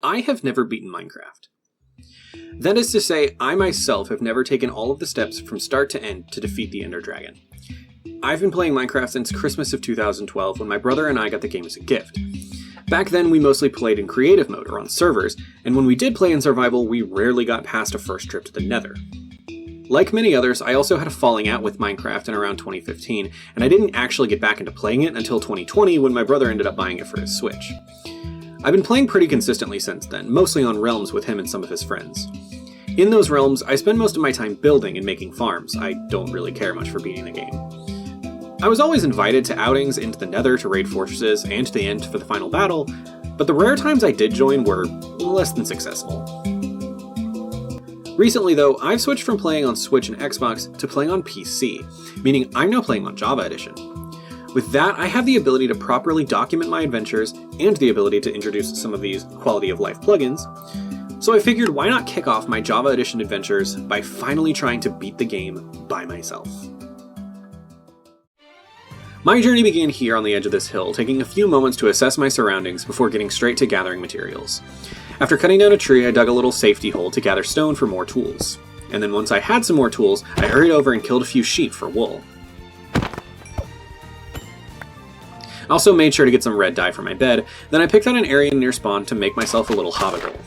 I have never beaten Minecraft. That is to say, I myself have never taken all of the steps from start to end to defeat the Ender Dragon. I've been playing Minecraft since Christmas of 2012 when my brother and I got the game as a gift. Back then we mostly played in creative mode or on servers, and when we did play in survival we rarely got past a first trip to the Nether. Like many others, I also had a falling out with Minecraft in around 2015, and I didn't actually get back into playing it until 2020 when my brother ended up buying it for his Switch. I've been playing pretty consistently since then, mostly on realms with him and some of his friends. In those realms, I spend most of my time building and making farms. I don't really care much for beating the game. I was always invited to outings into the Nether to raid fortresses and to the end for the final battle, but the rare times I did join were less than successful. Recently though, I've switched from playing on Switch and Xbox to playing on PC, meaning I'm now playing on Java Edition. With that, I have the ability to properly document my adventures and the ability to introduce some of these quality of life plugins, so I figured why not kick off my Java Edition adventures by finally trying to beat the game by myself. My journey began here on the edge of this hill, taking a few moments to assess my surroundings before getting straight to gathering materials. After cutting down a tree, I dug a little safety hole to gather stone for more tools. And then once I had some more tools, I hurried over and killed a few sheep for wool. I also made sure to get some red dye for my bed, then I picked out an area near spawn to make myself a little hobbit hole.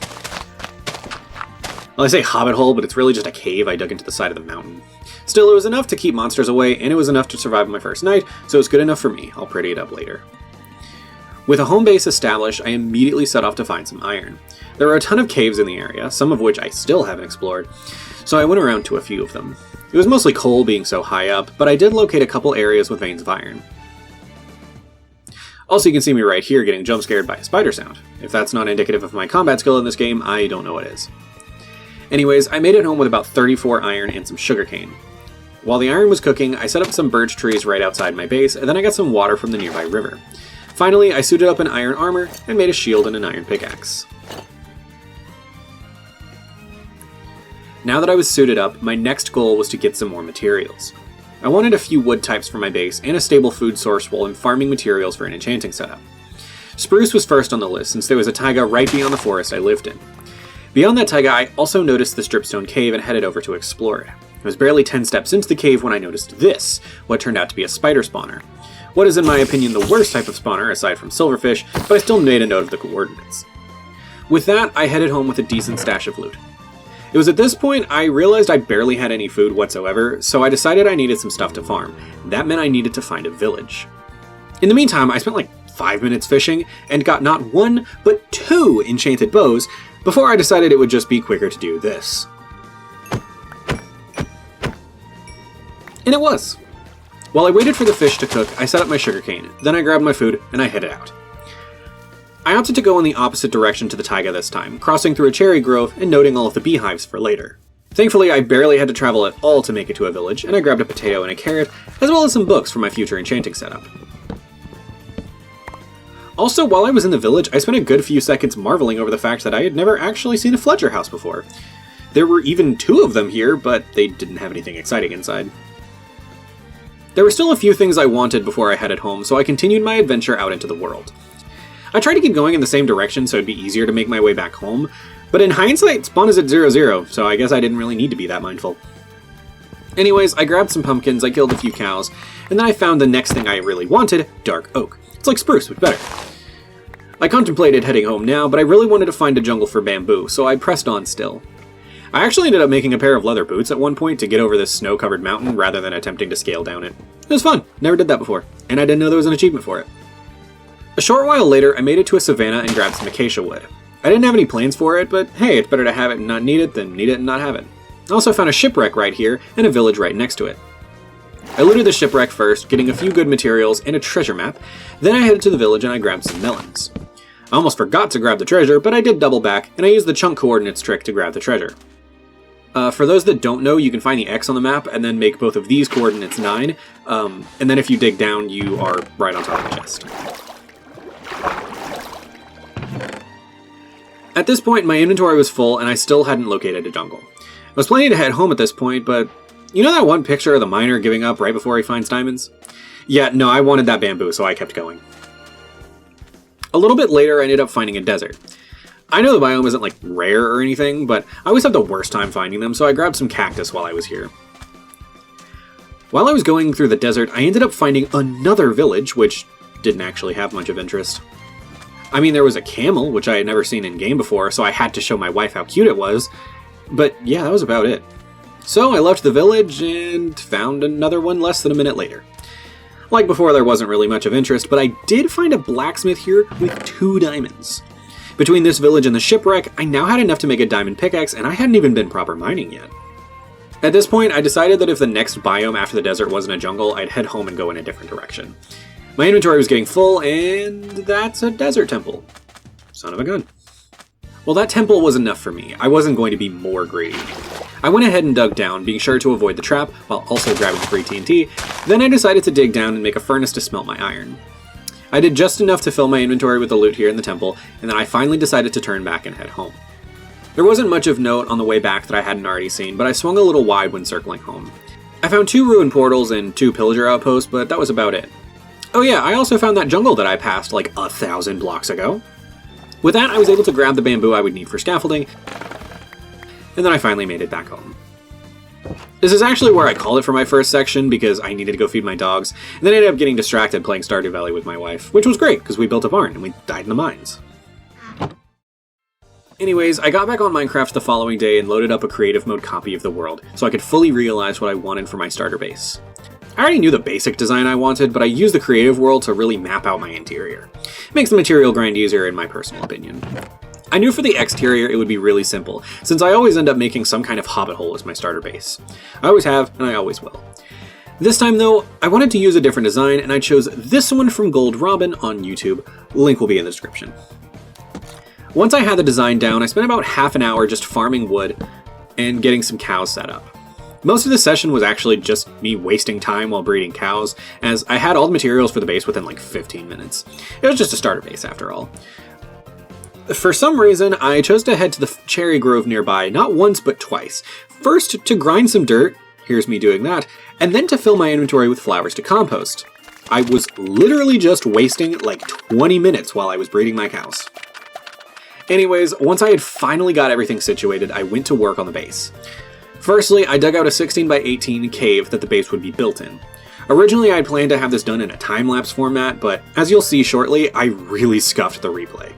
Well, I say hobbit hole, but it's really just a cave I dug into the side of the mountain. Still, it was enough to keep monsters away, and it was enough to survive my first night, so it's good enough for me. I'll pretty it up later. With a home base established, I immediately set off to find some iron. There were a ton of caves in the area, some of which I still haven't explored, so I went around to a few of them. It was mostly coal being so high up, but I did locate a couple areas with veins of iron. Also, you can see me right here getting jump scared by a spider sound. If that's not indicative of my combat skill in this game, I don't know what is. Anyways, I made it home with about 34 iron and some sugarcane. While the iron was cooking, I set up some birch trees right outside my base, and then I got some water from the nearby river. Finally, I suited up in iron armor and made a shield and an iron pickaxe. Now that I was suited up, my next goal was to get some more materials. I wanted a few wood types for my base and a stable food source while I'm farming materials for an enchanting setup. Spruce was first on the list since there was a taiga right beyond the forest I lived in. Beyond that taiga, I also noticed the Stripstone Cave and headed over to explore it. I was barely 10 steps into the cave when I noticed this, what turned out to be a spider spawner. What is in my opinion the worst type of spawner aside from silverfish, but I still made a note of the coordinates. With that, I headed home with a decent stash of loot. It was at this point I realized I barely had any food whatsoever, so I decided I needed some stuff to farm. That meant I needed to find a village. In the meantime, I spent like 5 minutes fishing and got not 1, but 2 enchanted bows before I decided it would just be quicker to do this. And it was. While I waited for the fish to cook, I set up my sugarcane, then I grabbed my food and I headed out. I opted to go in the opposite direction to the taiga this time, crossing through a cherry grove and noting all of the beehives for later. Thankfully, I barely had to travel at all to make it to a village, and I grabbed a potato and a carrot, as well as some books for my future enchanting setup. Also, while I was in the village, I spent a good few seconds marveling over the fact that I had never actually seen a Fletcher house before. There were even 2 of them here, but they didn't have anything exciting inside. There were still a few things I wanted before I headed home, so I continued my adventure out into the world. I tried to keep going in the same direction so it'd be easier to make my way back home, but in hindsight, spawn is at 0-0, so I guess I didn't really need to be that mindful. Anyways, I grabbed some pumpkins, I killed a few cows, and then I found the next thing I really wanted, dark oak. It's like spruce, but better. I contemplated heading home now, but I really wanted to find a jungle for bamboo, so I pressed on still. I actually ended up making a pair of leather boots at one point to get over this snow-covered mountain rather than attempting to scale down it. It was fun, never did that before, and I didn't know there was an achievement for it. A short while later, I made it to a savanna and grabbed some acacia wood. I didn't have any plans for it, but hey, it's better to have it and not need it than need it and not have it. I also found a shipwreck right here and a village right next to it. I looted the shipwreck first, getting a few good materials and a treasure map, then I headed to the village and I grabbed some melons. I almost forgot to grab the treasure, but I did double back, and I used the chunk coordinates trick to grab the treasure. For those that don't know, you can find the X on the map and then make both of these coordinates 9, and then if you dig down, you are right on top of the chest. At this point, my inventory was full and I still hadn't located a jungle. I was planning to head home at this point, but you know that one picture of the miner giving up right before he finds diamonds? Yeah, no, I wanted that bamboo, so I kept going. A little bit later, I ended up finding a desert. I know the biome isn't like rare or anything, but I always have the worst time finding them, so I grabbed some cactus while I was here. While I was going through the desert, I ended up finding another village, which didn't actually have much of interest. I mean, there was a camel, which I had never seen in-game before, so I had to show my wife how cute it was, but yeah, that was about it. So I left the village and found another one less than a minute later. Like before, there wasn't really much of interest, but I did find a blacksmith here with 2 diamonds. Between this village and the shipwreck, I now had enough to make a diamond pickaxe, and I hadn't even been proper mining yet. At this point, I decided that if the next biome after the desert wasn't a jungle, I'd head home and go in a different direction. My inventory was getting full, and that's a desert temple. Son of a gun. Well, that temple was enough for me. I wasn't going to be more greedy. I went ahead and dug down, being sure to avoid the trap, while also grabbing free TNT. Then I decided to dig down and make a furnace to smelt my iron. I did just enough to fill my inventory with the loot here in the temple, and then I finally decided to turn back and head home. There wasn't much of note on the way back that I hadn't already seen, but I swung a little wide when circling home. I found 2 ruined portals and 2 pillager outposts, but that was about it. Oh yeah, I also found that jungle that I passed like 1,000 blocks ago. With that, I was able to grab the bamboo I would need for scaffolding, and then I finally made it back home. This is actually where I called it for my first section, because I needed to go feed my dogs, and then I ended up getting distracted playing Stardew Valley with my wife, which was great, because we built a barn, and we died in the mines. Anyways, I got back on Minecraft the following day and loaded up a creative mode copy of the world, so I could fully realize what I wanted for my starter base. I already knew the basic design I wanted, but I used the creative world to really map out my interior. It makes the material grind easier in my personal opinion. I knew for the exterior it would be really simple, since I always end up making some kind of hobbit hole as my starter base. I always have, and I always will. This time though, I wanted to use a different design, and I chose this one from Gold Robin on YouTube. Link will be in the description. Once I had the design down, I spent about half an hour just farming wood and getting some cows set up. Most of the session was actually just me wasting time while breeding cows, as I had all the materials for the base within like 15 minutes. It was just a starter base after all. For some reason, I chose to head to the cherry grove nearby not once but twice. First to grind some dirt, here's me doing that, and then to fill my inventory with flowers to compost. I was literally just wasting like 20 minutes while I was breeding my cows. Anyways, once I had finally got everything situated, I went to work on the base. Firstly, I dug out a 16 by 18 cave that the base would be built in. Originally, I had planned to have this done in a time-lapse format, but as you'll see shortly, I really scuffed the replay.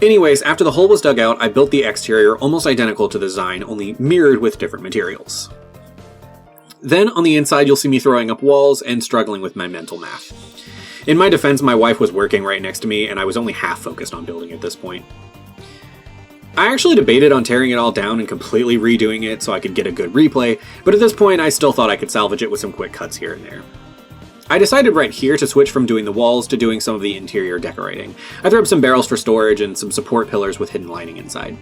Anyways, after the hole was dug out, I built the exterior almost identical to the design, only mirrored with different materials. Then, on the inside, you'll see me throwing up walls and struggling with my mental math. In my defense, my wife was working right next to me, and I was only half focused on building at this point. I actually debated on tearing it all down and completely redoing it so I could get a good replay, but at this point I still thought I could salvage it with some quick cuts here and there. I decided right here to switch from doing the walls to doing some of the interior decorating. I threw up some barrels for storage and some support pillars with hidden lining inside.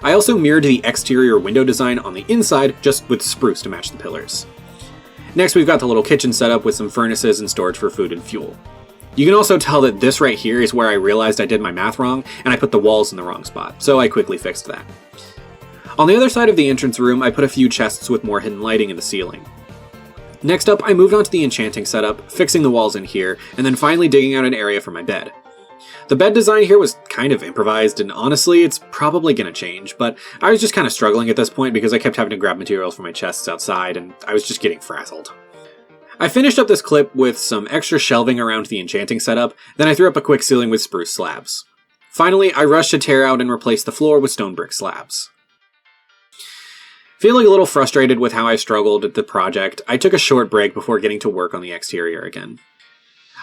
I also mirrored the exterior window design on the inside, just with spruce to match the pillars. Next, we've got the little kitchen set up with some furnaces and storage for food and fuel. You can also tell that this right here is where I realized I did my math wrong, and I put the walls in the wrong spot, so I quickly fixed that. On the other side of the entrance room, I put a few chests with more hidden lighting in the ceiling. Next up, I moved on to the enchanting setup, fixing the walls in here, and then finally digging out an area for my bed. The bed design here was kind of improvised, and honestly, it's probably gonna change, but I was just kind of struggling at this point because I kept having to grab materials for my chests outside, and I was just getting frazzled. I finished up this clip with some extra shelving around the enchanting setup, then I threw up a quick ceiling with spruce slabs. Finally, I rushed to tear out and replace the floor with stone brick slabs. Feeling a little frustrated with how I struggled at the project, I took a short break before getting to work on the exterior again.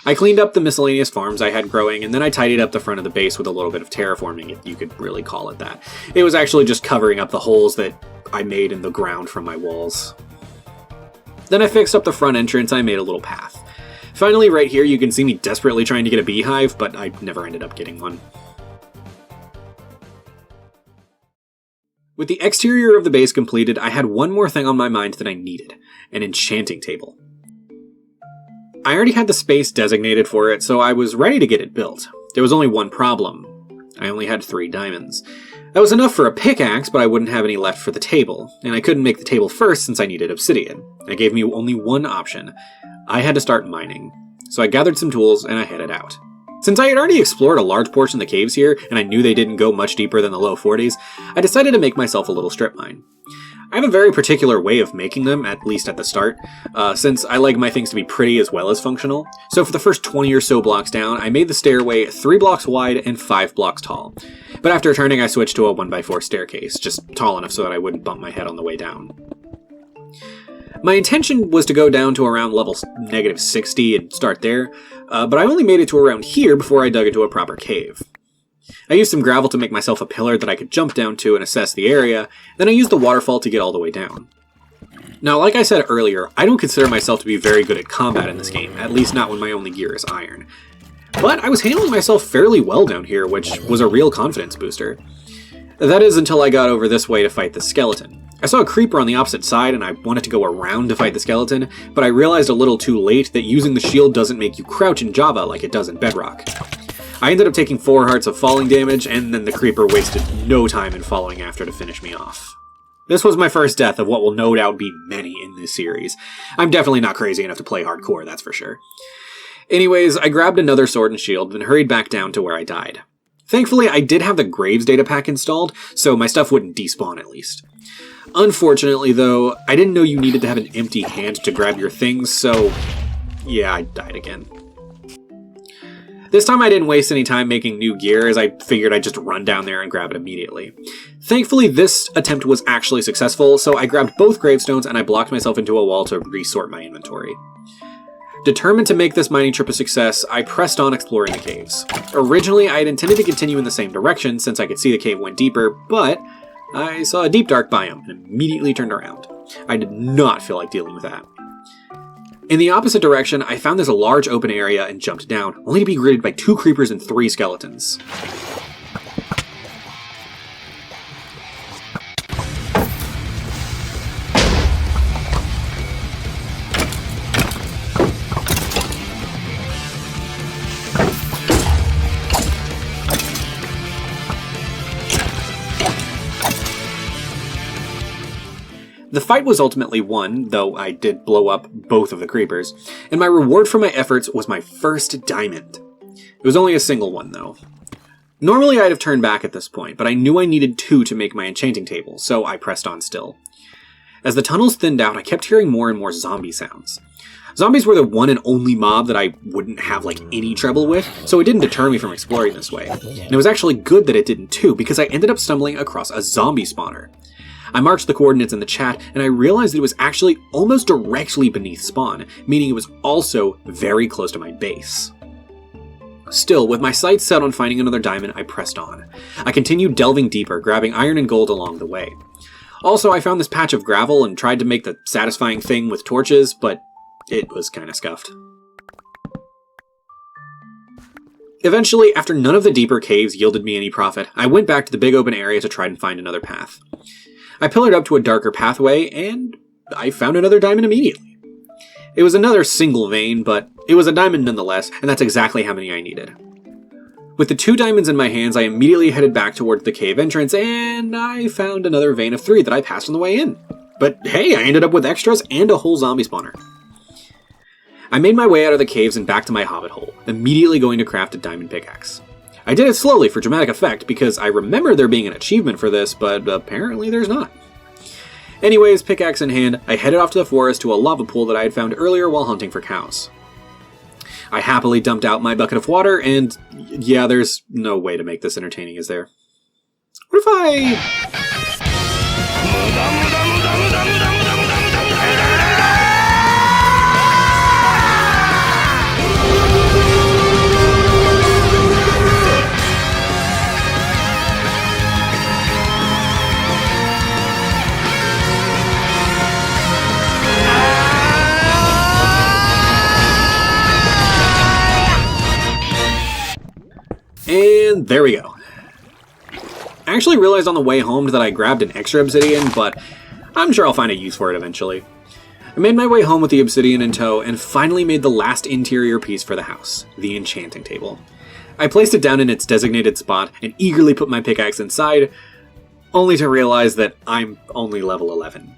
I cleaned up the miscellaneous farms I had growing, and then I tidied up the front of the base with a little bit of terraforming, if you could really call it that. It was actually just covering up the holes that I made in the ground from my walls. Then I fixed up the front entrance and I made a little path. Finally, right here you can see me desperately trying to get a beehive, but I never ended up getting one. With the exterior of the base completed, I had one more thing on my mind that I needed, an enchanting table. I already had the space designated for it, so I was ready to get it built. There was only one problem. I only had 3 diamonds. That was enough for a pickaxe, but I wouldn't have any left for the table, and I couldn't make the table first since I needed obsidian. It gave me only one option. I had to start mining. So I gathered some tools and I headed out. Since I had already explored a large portion of the caves here, and I knew they didn't go much deeper than the low 40s, I decided to make myself a little strip mine. I have a very particular way of making them, at least at the start, since I like my things to be pretty as well as functional. So for the first 20 or so blocks down, I made the stairway 3 blocks wide and 5 blocks tall. But after turning, I switched to a 1x4 staircase, just tall enough so that I wouldn't bump my head on the way down. My intention was to go down to around level -60 and start there, but I only made it to around here before I dug into a proper cave. I used some gravel to make myself a pillar that I could jump down to and assess the area, then I used the waterfall to get all the way down. Now, like I said earlier, I don't consider myself to be very good at combat in this game, at least not when my only gear is iron. But I was handling myself fairly well down here, which was a real confidence booster. That is until I got over this way to fight the skeleton. I saw a creeper on the opposite side and I wanted to go around to fight the skeleton, but I realized a little too late that using the shield doesn't make you crouch in Java like it does in Bedrock. I ended up taking 4 hearts of falling damage, and then the creeper wasted no time in following after to finish me off. This was my first death of what will no doubt be many in this series. I'm definitely not crazy enough to play hardcore, that's for sure. Anyways, I grabbed another sword and shield, then hurried back down to where I died. Thankfully, I did have the Graves data pack installed, so my stuff wouldn't despawn at least. Unfortunately, though, I didn't know you needed to have an empty hand to grab your things, so yeah, I died again. This time I didn't waste any time making new gear, as I figured I'd just run down there and grab it immediately. Thankfully, this attempt was actually successful, so I grabbed both gravestones and I blocked myself into a wall to resort my inventory. Determined to make this mining trip a success, I pressed on exploring the caves. Originally, I had intended to continue in the same direction since I could see the cave went deeper, but I saw a deep dark biome and immediately turned around. I did not feel like dealing with that. In the opposite direction, I found this large open area and jumped down, only to be greeted by 2 creepers and 3 skeletons. The fight was ultimately won, though I did blow up both of the creepers, and my reward for my efforts was my first diamond. It was only a single one, though. Normally I'd have turned back at this point, but I knew I needed 2 to make my enchanting table, so I pressed on still. As the tunnels thinned out, I kept hearing more and more zombie sounds. Zombies were the one and only mob that I wouldn't have any trouble with, so it didn't deter me from exploring this way. And it was actually good that it didn't too, because I ended up stumbling across a zombie spawner. I marked the coordinates in the chat, and I realized that it was actually almost directly beneath spawn, meaning it was also very close to my base. Still, with my sights set on finding another diamond, I pressed on. I continued delving deeper, grabbing iron and gold along the way. Also, I found this patch of gravel and tried to make the satisfying thing with torches, but it was kinda scuffed. Eventually, after none of the deeper caves yielded me any profit, I went back to the big open area to try and find another path. I pillared up to a darker pathway, and I found another diamond immediately. It was another single vein, but it was a diamond nonetheless, and that's exactly how many I needed. With the 2 diamonds in my hands, I immediately headed back towards the cave entrance, and I found another vein of 3 that I passed on the way in. But hey, I ended up with extras and a whole zombie spawner. I made my way out of the caves and back to my hobbit hole, immediately going to craft a diamond pickaxe. I did it slowly for dramatic effect because I remember there being an achievement for this, but apparently there's not. Anyways, pickaxe in hand, I headed off to the forest to a lava pool that I had found earlier while hunting for cows. I happily dumped out my bucket of water, and yeah, there's no way to make this entertaining, is there? What if I... And there we go. I actually realized on the way home that I grabbed an extra obsidian, but I'm sure I'll find a use for it eventually. I made my way home with the obsidian in tow and finally made the last interior piece for the house, the enchanting table. I placed it down in its designated spot and eagerly put my pickaxe inside, only to realize that I'm only level 11.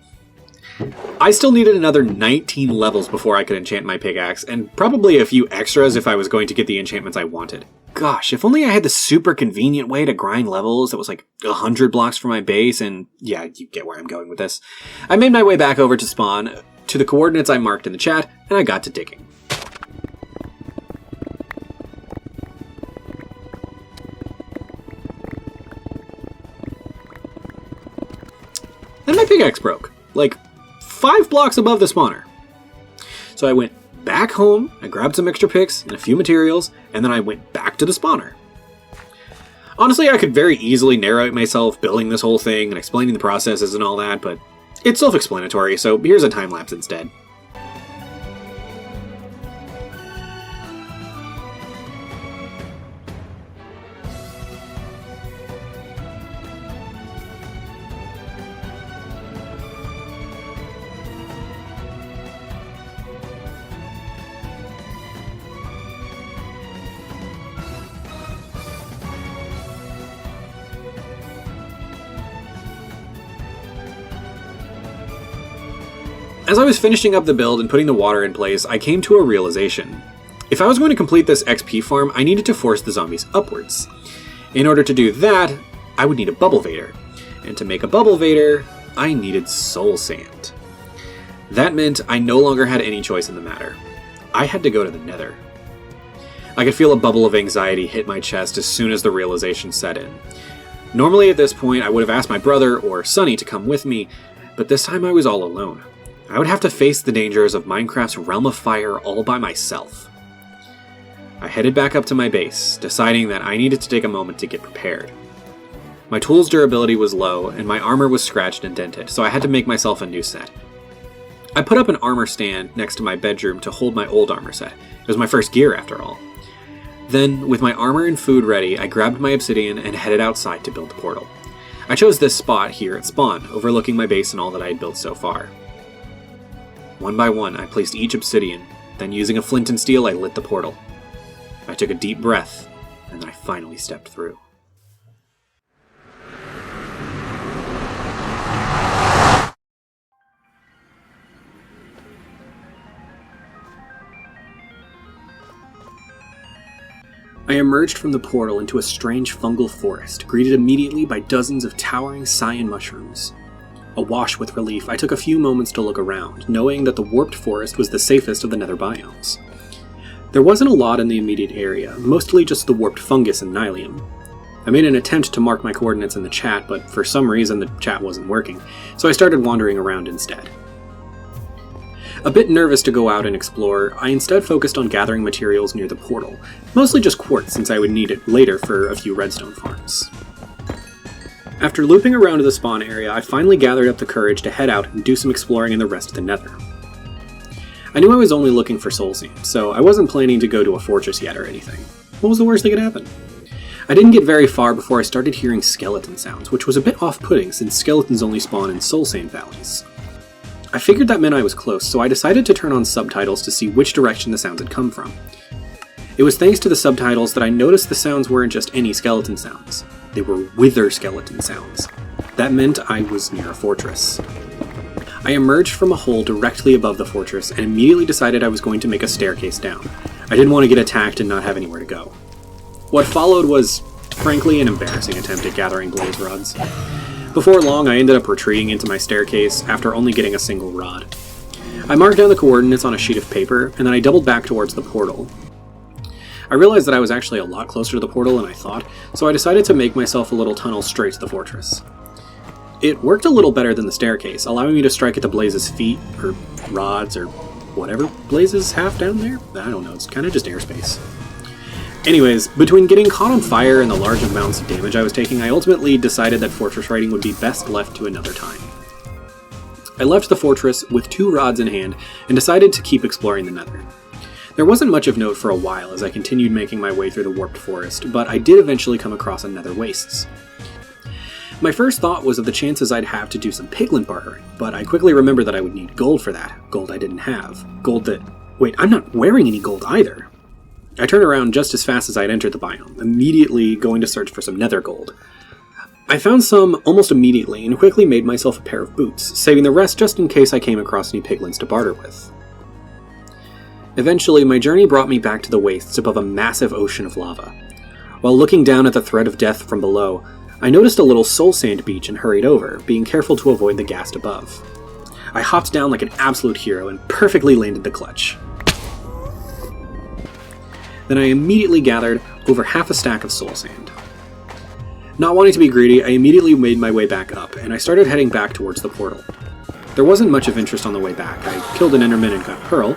I still needed another 19 levels before I could enchant my pickaxe, and probably a few extras if I was going to get the enchantments I wanted. Gosh, if only I had the super convenient way to grind levels that was like 100 blocks from my base, and yeah, you get where I'm going with this. I made my way back over to spawn, to the coordinates I marked in the chat, and I got to digging. Then my pickaxe broke, like 5 blocks above the spawner. So I went back home, I grabbed some extra picks and a few materials, and then I went back to the spawner. Honestly, I could very easily narrate myself building this whole thing and explaining the processes and all that, but it's self-explanatory, so here's a time-lapse instead. As I was finishing up the build and putting the water in place, I came to a realization. If I was going to complete this XP farm, I needed to force the zombies upwards. In order to do that, I would need a bubble vader. And to make a bubble vader, I needed soul sand. That meant I no longer had any choice in the matter. I had to go to the nether. I could feel a bubble of anxiety hit my chest as soon as the realization set in. Normally at this point, I would have asked my brother or Sunny to come with me, but this time I was all alone. I would have to face the dangers of Minecraft's Realm of Fire all by myself. I headed back up to my base, deciding that I needed to take a moment to get prepared. My tool's durability was low, and my armor was scratched and dented, so I had to make myself a new set. I put up an armor stand next to my bedroom to hold my old armor set. It was my first gear, after all. Then, with my armor and food ready, I grabbed my obsidian and headed outside to build the portal. I chose this spot here at spawn, overlooking my base and all that I had built so far. One by one, I placed each obsidian, then using a flint and steel, I lit the portal. I took a deep breath, and then I finally stepped through. I emerged from the portal into a strange fungal forest, greeted immediately by dozens of towering cyan mushrooms. Awash with relief, I took a few moments to look around, knowing that the warped forest was the safest of the nether biomes. There wasn't a lot in the immediate area, mostly just the warped fungus and nylium. I made an attempt to mark my coordinates in the chat, but for some reason the chat wasn't working, so I started wandering around instead. A bit nervous to go out and explore, I instead focused on gathering materials near the portal, mostly just quartz since I would need it later for a few redstone farms. After looping around to the spawn area, I finally gathered up the courage to head out and do some exploring in the rest of the nether. I knew I was only looking for soul sand, so I wasn't planning to go to a fortress yet or anything. What was the worst that could happen? I didn't get very far before I started hearing skeleton sounds, which was a bit off-putting since skeletons only spawn in soul sand valleys. I figured that meant I was close, so I decided to turn on subtitles to see which direction the sounds had come from. It was thanks to the subtitles that I noticed the sounds weren't just any skeleton sounds. They were wither skeleton sounds. That meant I was near a fortress. I emerged from a hole directly above the fortress and immediately decided I was going to make a staircase down. I didn't want to get attacked and not have anywhere to go. What followed was, frankly, an embarrassing attempt at gathering blaze rods. Before long, I ended up retreating into my staircase after only getting a single rod. I marked down the coordinates on a sheet of paper, and then I doubled back towards the portal. I realized that I was actually a lot closer to the portal than I thought, so I decided to make myself a little tunnel straight to the fortress. It worked a little better than the staircase, allowing me to strike at the Blaze's feet, or rods, or whatever Blazes have down there? I don't know, it's kind of just airspace. Anyways, between getting caught on fire and the large amounts of damage I was taking, I ultimately decided that fortress raiding would be best left to another time. I left the fortress with 2 rods in hand and decided to keep exploring the nether. There wasn't much of note for a while as I continued making my way through the warped forest, but I did eventually come across a nether wastes. My first thought was of the chances I'd have to do some piglin bartering, but I quickly remembered that I would need gold for that. Gold I didn't have. Gold that... Wait, I'm not wearing any gold either! I turned around just as fast as I'd entered the biome, immediately going to search for some nether gold. I found some almost immediately and quickly made myself a pair of boots, saving the rest just in case I came across any piglins to barter with. Eventually, my journey brought me back to the wastes above a massive ocean of lava. While looking down at the threat of death from below, I noticed a little soul sand beach and hurried over, being careful to avoid the ghast above. I hopped down like an absolute hero and perfectly landed the clutch. Then I immediately gathered over half a stack of soul sand. Not wanting to be greedy, I immediately made my way back up, and I started heading back towards the portal. There wasn't much of interest on the way back. I killed an Enderman and got Pearl,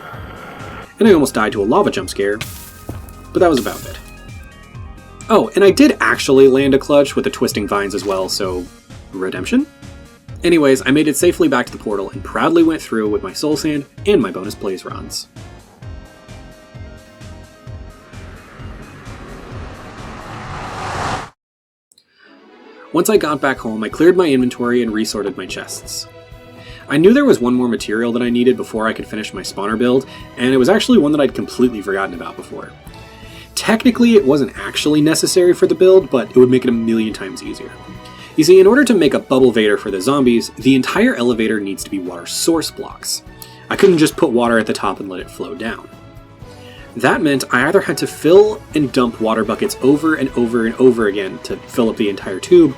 and I almost died to a lava jump scare, but that was about it. Oh, and I did actually land a clutch with the twisting vines as well, so redemption? Anyways, I made it safely back to the portal and proudly went through with my soul sand and my bonus blaze rods. Once I got back home, I cleared my inventory and resorted my chests. I knew there was one more material that I needed before I could finish my spawner build, and it was actually one that I'd completely forgotten about before. Technically, it wasn't actually necessary for the build, but it would make it a million times easier. You see, in order to make a bubble vader for the zombies, the entire elevator needs to be water source blocks. I couldn't just put water at the top and let it flow down. That meant I either had to fill and dump water buckets over and over and over again to fill up the entire tube,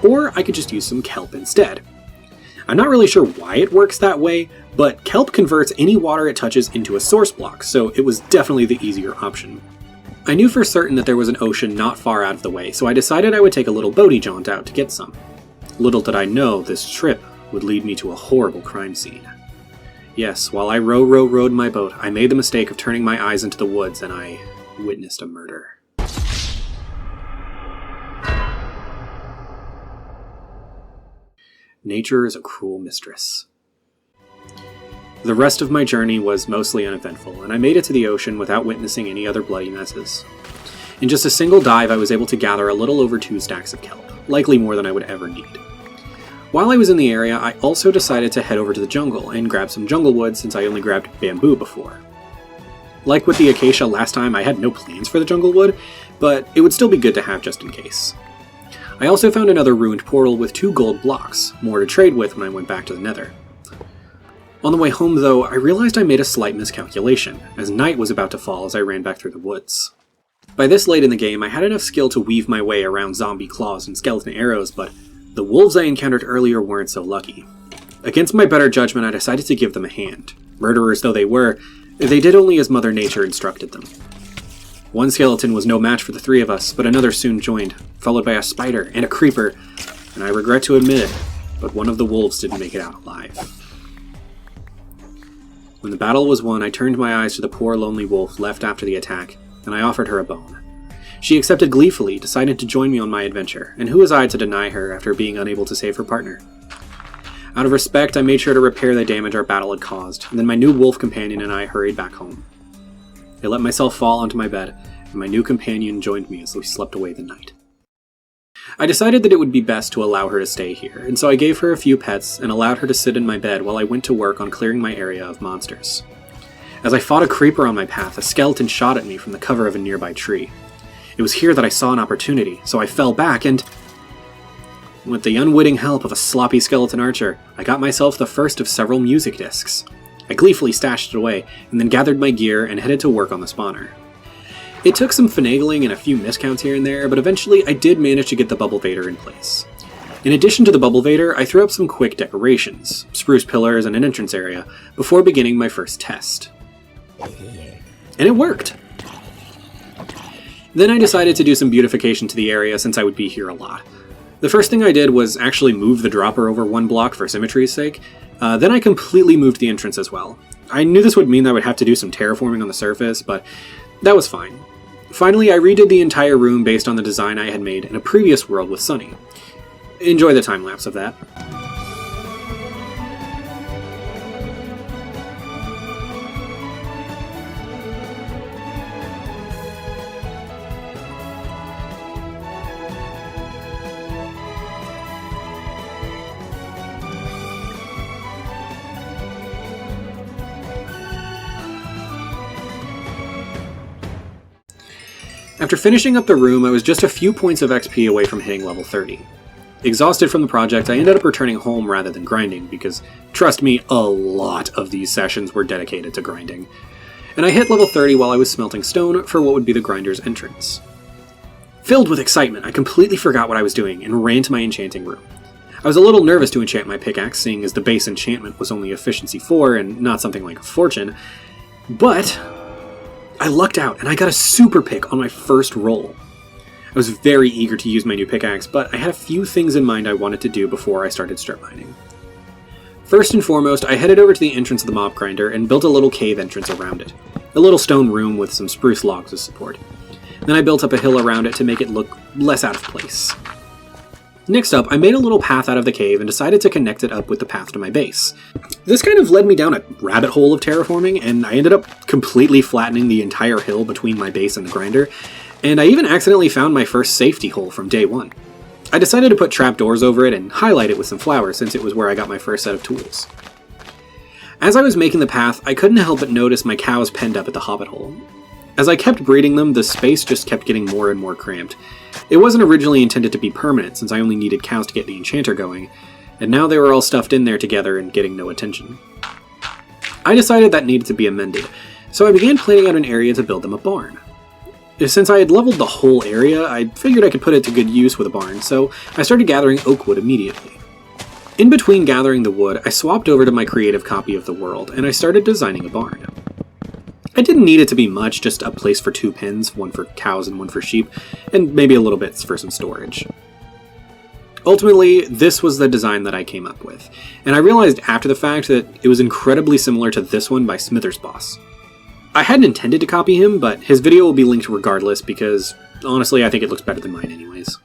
or I could just use some kelp instead. I'm not really sure why it works that way, but kelp converts any water it touches into a source block, so it was definitely the easier option. I knew for certain that there was an ocean not far out of the way, so I decided I would take a little boaty jaunt out to get some. Little did I know this trip would lead me to a horrible crime scene. Yes, while I rowed my boat, I made the mistake of turning my eyes into the woods and I witnessed a murder. Nature is a cruel mistress. The rest of my journey was mostly uneventful, and I made it to the ocean without witnessing any other bloody messes. In just a single dive, I was able to gather a little over 2 stacks of kelp, likely more than I would ever need. While I was in the area, I also decided to head over to the jungle and grab some jungle wood since I only grabbed bamboo before. Like with the acacia last time, I had no plans for the jungle wood, but it would still be good to have just in case. I also found another ruined portal with 2 gold blocks, more to trade with when I went back to the nether. On the way home though, I realized I made a slight miscalculation, as night was about to fall as I ran back through the woods. By this late in the game, I had enough skill to weave my way around zombie claws and skeleton arrows, but the wolves I encountered earlier weren't so lucky. Against my better judgment, I decided to give them a hand. Murderers though they were, they did only as Mother Nature instructed them. One skeleton was no match for the 3 of us, but another soon joined, followed by a spider and a creeper, and I regret to admit it, but one of the wolves didn't make it out alive. When the battle was won, I turned my eyes to the poor lonely wolf left after the attack, and I offered her a bone. She accepted gleefully, decided to join me on my adventure, and who was I to deny her after being unable to save her partner? Out of respect, I made sure to repair the damage our battle had caused, and then my new wolf companion and I hurried back home. I let myself fall onto my bed, and my new companion joined me as we slept away the night. I decided that it would be best to allow her to stay here, and so I gave her a few pets and allowed her to sit in my bed while I went to work on clearing my area of monsters. As I fought a creeper on my path, a skeleton shot at me from the cover of a nearby tree. It was here that I saw an opportunity, so I fell back and, with the unwitting help of a sloppy skeleton archer, I got myself the first of several music discs. I gleefully stashed it away, and then gathered my gear and headed to work on the spawner. It took some finagling and a few miscounts here and there, but eventually I did manage to get the bubble vader in place. In addition to the bubble vader, I threw up some quick decorations, spruce pillars and an entrance area, before beginning my first test. And it worked! Then I decided to do some beautification to the area since I would be here a lot. The first thing I did was actually move the dropper over 1 block for symmetry's sake. Then I completely moved the entrance as well. I knew this would mean that I would have to do some terraforming on the surface, but that was fine. Finally, I redid the entire room based on the design I had made in a previous world with Sunny. Enjoy the time-lapse of that. After finishing up the room, I was just a few points of XP away from hitting level 30. Exhausted from the project, I ended up returning home rather than grinding, because, trust me, a lot of these sessions were dedicated to grinding. And I hit level 30 while I was smelting stone for what would be the grinder's entrance. Filled with excitement, I completely forgot what I was doing and ran to my enchanting room. I was a little nervous to enchant my pickaxe, seeing as the base enchantment was only efficiency 4 and not something like a fortune, but I lucked out and I got a super pick on my first roll. I was very eager to use my new pickaxe, but I had a few things in mind I wanted to do before I started strip mining. First and foremost, I headed over to the entrance of the mob grinder and built a little cave entrance around it. A little stone room with some spruce logs as support. Then I built up a hill around it to make it look less out of place. Next up, I made a little path out of the cave and decided to connect it up with the path to my base. This kind of led me down a rabbit hole of terraforming, and I ended up completely flattening the entire hill between my base and the grinder, and I even accidentally found my first safety hole from day one. I decided to put trapdoors over it and highlight it with some flowers since it was where I got my first set of tools. As I was making the path, I couldn't help but notice my cows penned up at the hobbit hole. As I kept breeding them, the space just kept getting more and more cramped. It wasn't originally intended to be permanent since I only needed cows to get the enchanter going, and now they were all stuffed in there together and getting no attention. I decided that needed to be amended, so I began planning out an area to build them a barn. Since I had leveled the whole area, I figured I could put it to good use with a barn, so I started gathering oak wood immediately. In between gathering the wood, I swapped over to my creative copy of the world, and I started designing a barn. I didn't need it to be much, just a place for 2 pens, one for cows and one for sheep, and maybe a little bit for some storage. Ultimately, this was the design that I came up with, and I realized after the fact that it was incredibly similar to this one by Smithers Boss. I hadn't intended to copy him, but his video will be linked regardless because, honestly, I think it looks better than mine anyways.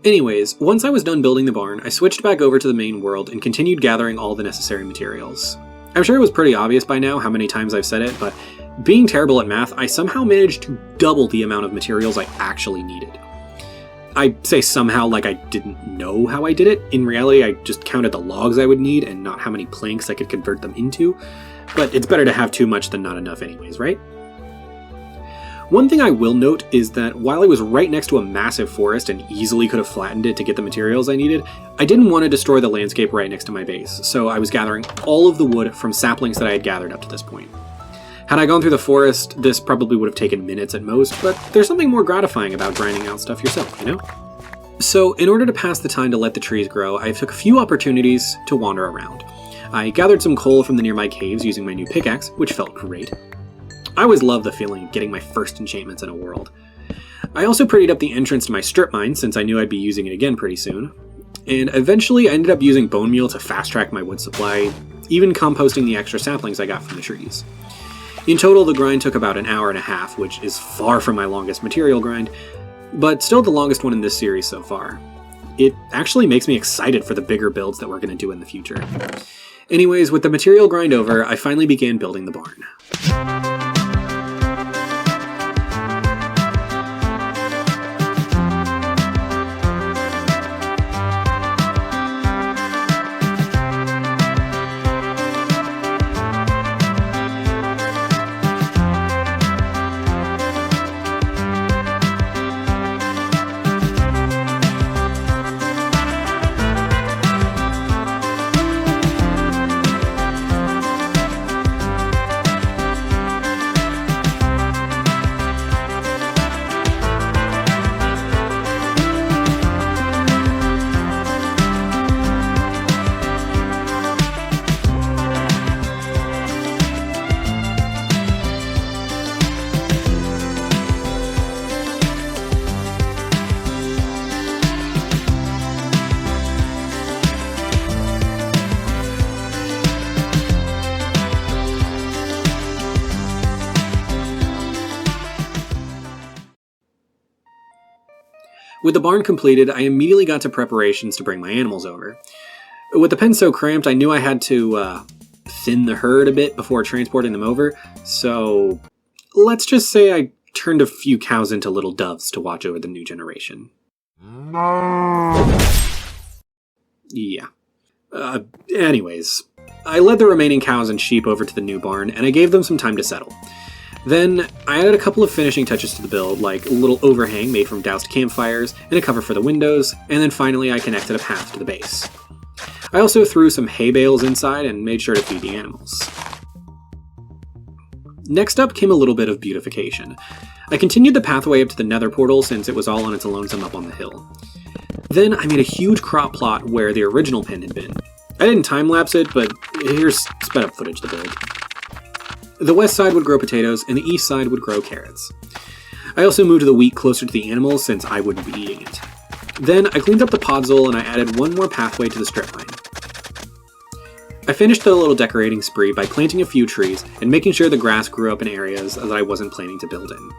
Anyways, once I was done building the barn, I switched back over to the main world and continued gathering all the necessary materials. I'm sure it was pretty obvious by now how many times I've said it, but being terrible at math, I somehow managed to double the amount of materials I actually needed. I say somehow like I didn't know how I did it. In reality, I just counted the logs I would need and not how many planks I could convert them into. But it's better to have too much than not enough anyways, right? One thing I will note is that while I was right next to a massive forest and easily could have flattened it to get the materials I needed, I didn't want to destroy the landscape right next to my base, so I was gathering all of the wood from saplings that I had gathered up to this point. Had I gone through the forest, this probably would have taken minutes at most, but there's something more gratifying about grinding out stuff yourself, you know? So in order to pass the time to let the trees grow, I took a few opportunities to wander around. I gathered some coal from the nearby caves using my new pickaxe, which felt great. I always love the feeling of getting my first enchantments in a world. I also prettied up the entrance to my strip mine since I knew I'd be using it again pretty soon. And eventually I ended up using bone meal to fast track my wood supply, even composting the extra saplings I got from the trees. In total, the grind took about an hour and a half, which is far from my longest material grind, but still the longest one in this series so far. It actually makes me excited for the bigger builds that we're going to do in the future. Anyways, with the material grind over, I finally began building the barn. With the barn completed, I immediately got to preparations to bring my animals over. With the pen so cramped, I knew I had to thin the herd a bit before transporting them over, so let's just say I turned a few cows into little doves to watch over the new generation. Yeah. Anyways, I led the remaining cows and sheep over to the new barn, and I gave them some time to settle. Then, I added a couple of finishing touches to the build, like a little overhang made from doused campfires, and a cover for the windows, and then finally I connected a path to the base. I also threw some hay bales inside and made sure to feed the animals. Next up came a little bit of beautification. I continued the pathway up to the nether portal since it was all on its lonesome up on the hill. Then I made a huge crop plot where the original pen had been. I didn't time-lapse it, but here's sped up footage to build. The west side would grow potatoes, and the east side would grow carrots. I also moved the wheat closer to the animals since I wouldn't be eating it. Then I cleaned up the podzol and I added one more pathway to the strip mine. I finished the little decorating spree by planting a few trees and making sure the grass grew up in areas that I wasn't planning to build in.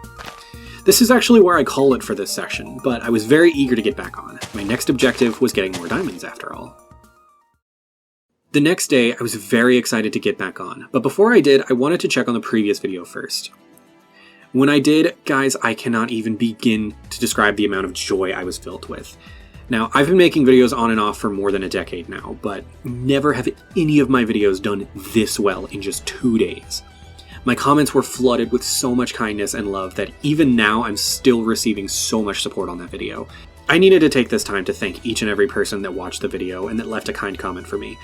This is actually where I call it for this section, but I was very eager to get back on. My next objective was getting more diamonds after all. The next day, I was very excited to get back on, but before I did, I wanted to check on the previous video first. When I did, guys, I cannot even begin to describe the amount of joy I was filled with. Now, I've been making videos on and off for more than a decade now, but never have any of my videos done this well in just 2 days. My comments were flooded with so much kindness and love that even now I'm still receiving so much support on that video. I needed to take this time to thank each and every person that watched the video and that left a kind comment for me.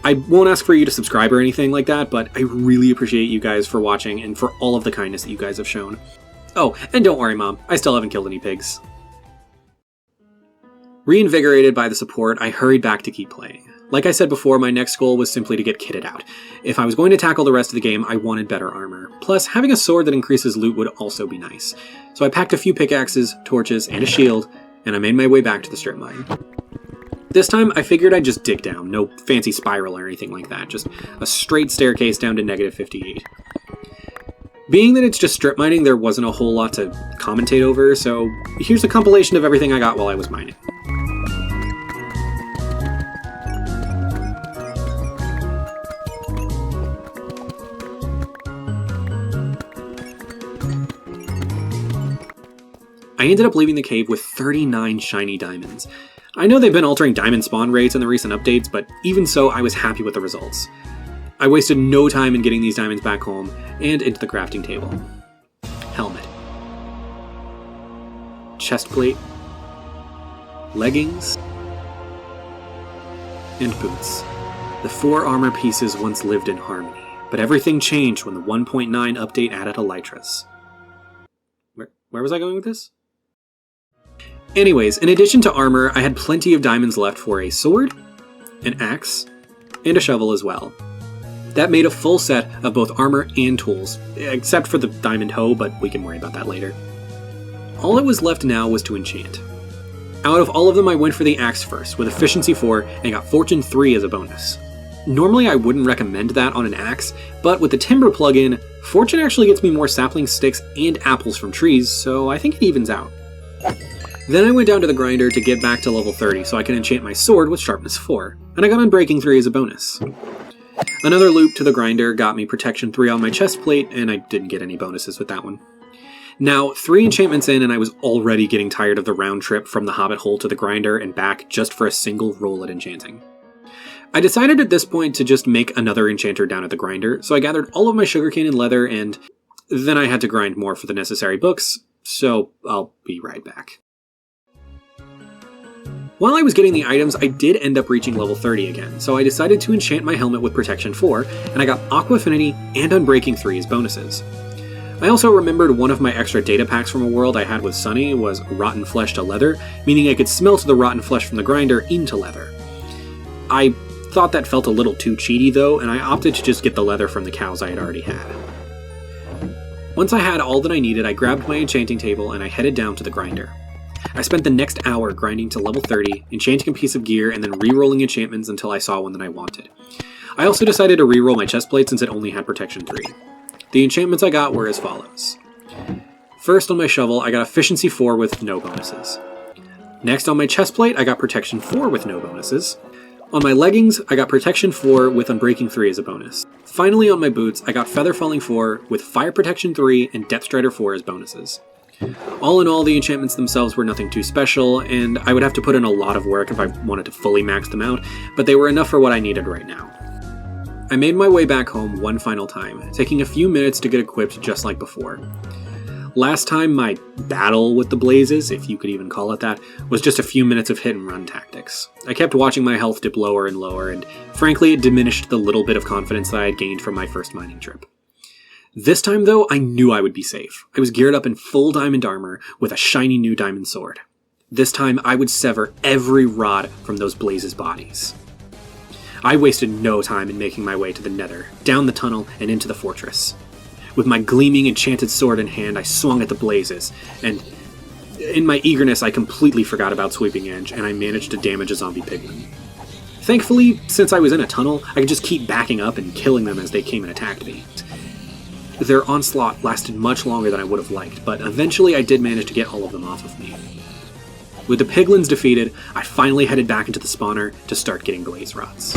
I won't ask for you to subscribe or anything like that, but I really appreciate you guys for watching and for all of the kindness that you guys have shown. Oh, and don't worry, Mom, I still haven't killed any pigs. Reinvigorated by the support, I hurried back to keep playing. Like I said before, my next goal was simply to get kitted out. If I was going to tackle the rest of the game, I wanted better armor. Plus, having a sword that increases loot would also be nice. So I packed a few pickaxes, torches, and a shield, and I made my way back to the strip mine. This time, I figured I'd just dig down, no fancy spiral or anything like that, just a straight staircase down to negative 58. Being that it's just strip mining, there wasn't a whole lot to commentate over, so here's a compilation of everything I got while I was mining. I ended up leaving the cave with 39 shiny diamonds. I know they've been altering diamond spawn rates in the recent updates, but even so, I was happy with the results. I wasted no time in getting these diamonds back home and into the crafting table. Helmet. Chestplate. Leggings. And boots. The 4 armor pieces once lived in harmony, but everything changed when the 1.9 update added elytras. Where was I going with this? Anyways, in addition to armor, I had plenty of diamonds left for a sword, an axe, and a shovel as well. That made a full set of both armor and tools, except for the diamond hoe, but we can worry about that later. All that was left now was to enchant. Out of all of them, I went for the axe first, with efficiency 4, and got fortune 3 as a bonus. Normally I wouldn't recommend that on an axe, but with the timber plugin, fortune actually gets me more sapling sticks and apples from trees, so I think it evens out. Then I went down to the grinder to get back to level 30 so I could enchant my sword with sharpness 4, and I got unbreaking 3 as a bonus. Another loop to the grinder got me protection 3 on my chest plate, and I didn't get any bonuses with that one. Now, 3 enchantments in and I was already getting tired of the round trip from the hobbit hole to the grinder and back just for a single roll at enchanting. I decided at this point to just make another enchanter down at the grinder, so I gathered all of my sugarcane and leather, and then I had to grind more for the necessary books, so I'll be right back. While I was getting the items, I did end up reaching level 30 again, so I decided to enchant my helmet with Protection 4, and I got Aqua Affinity and Unbreaking 3 as bonuses. I also remembered one of my extra data packs from a world I had with Sunny was Rotten Flesh to Leather, meaning I could smelt the rotten flesh from the grinder into leather. I thought that felt a little too cheaty though, and I opted to just get the leather from the cows I had already had. Once I had all that I needed, I grabbed my enchanting table and I headed down to the grinder. I spent the next hour grinding to level 30, enchanting a piece of gear, and then re-rolling enchantments until I saw one that I wanted. I also decided to re-roll my chestplate since it only had Protection 3. The enchantments I got were as follows. First on my shovel, I got Efficiency 4 with no bonuses. Next on my chestplate, I got Protection 4 with no bonuses. On my leggings, I got Protection 4 with Unbreaking 3 as a bonus. Finally on my boots, I got Feather Falling 4 with Fire Protection 3 and Depth Strider 4 as bonuses. All in all, the enchantments themselves were nothing too special, and I would have to put in a lot of work if I wanted to fully max them out, but they were enough for what I needed right now. I made my way back home one final time, taking a few minutes to get equipped just like before. Last time, my battle with the blazes, if you could even call it that, was just a few minutes of hit-and-run tactics. I kept watching my health dip lower and lower, and frankly it diminished the little bit of confidence that I had gained from my first mining trip. This time, though, I knew I would be safe. I was geared up in full diamond armor with a shiny new diamond sword. This time, I would sever every rod from those blazes' bodies. I wasted no time in making my way to the nether, down the tunnel, and into the fortress. With my gleaming enchanted sword in hand, I swung at the blazes, and in my eagerness I completely forgot about Sweeping Edge, and I managed to damage a zombie piglin. Thankfully, since I was in a tunnel, I could just keep backing up and killing them as they came and attacked me. Their onslaught lasted much longer than I would have liked, but eventually I did manage to get all of them off of me. With the piglins defeated, I finally headed back into the spawner to start getting blaze rods.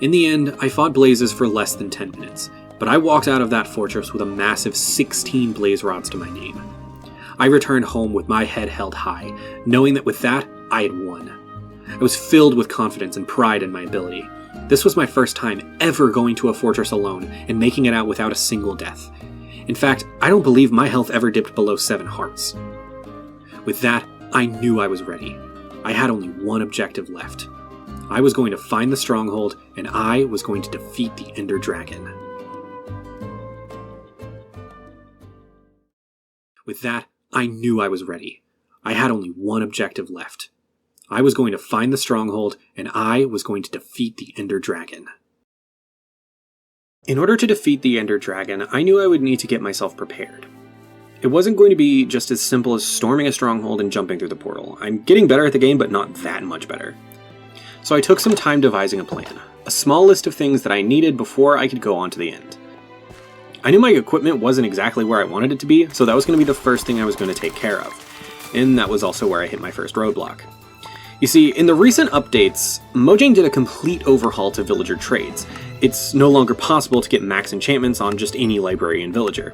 In the end, I fought blazes for less than 10 minutes, but I walked out of that fortress with a massive 16 blaze rods to my name. I returned home with my head held high, knowing that with that, I had won. I was filled with confidence and pride in my ability. This was my first time ever going to a fortress alone and making it out without a single death. In fact, I don't believe my health ever dipped below 7 hearts. With that, I knew I was ready. I had only one objective left. I was going to find the stronghold, and I was going to defeat the Ender Dragon. With that, I knew I was ready. I had only one objective left. I was going to find the stronghold, and I was going to defeat the Ender Dragon. In order to defeat the Ender Dragon, I knew I would need to get myself prepared. It wasn't going to be just as simple as storming a stronghold and jumping through the portal. I'm getting better at the game, but not that much better. So I took some time devising a plan, a small list of things that I needed before I could go on to the end. I knew my equipment wasn't exactly where I wanted it to be, so that was going to be the first thing I was going to take care of. And that was also where I hit my first roadblock. You see, in the recent updates, Mojang did a complete overhaul to villager trades. It's no longer possible to get max enchantments on just any librarian villager.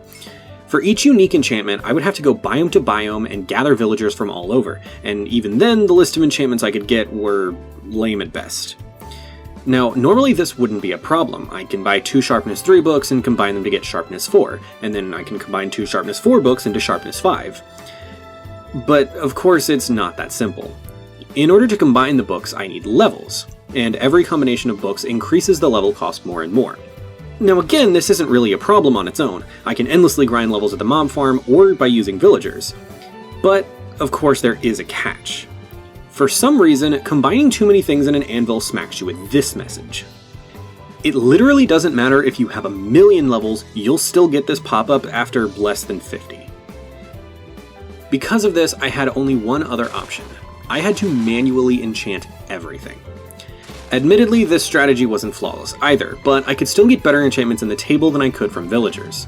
For each unique enchantment, I would have to go biome to biome and gather villagers from all over, and even then, the list of enchantments I could get were lame at best. Now, normally this wouldn't be a problem. I can buy 2 Sharpness 3 books and combine them to get Sharpness 4, and then I can combine 2 Sharpness 4 books into Sharpness 5. But, of course, it's not that simple. In order to combine the books, I need levels, and every combination of books increases the level cost more and more. Now again, this isn't really a problem on its own. I can endlessly grind levels at the mob farm or by using villagers. But, of course, there is a catch. For some reason, combining too many things in an anvil smacks you with this message. It literally doesn't matter if you have a million levels, you'll still get this pop-up after less than 50. Because of this, I had only one other option. I had to manually enchant everything. Admittedly, this strategy wasn't flawless either, but I could still get better enchantments in the table than I could from villagers.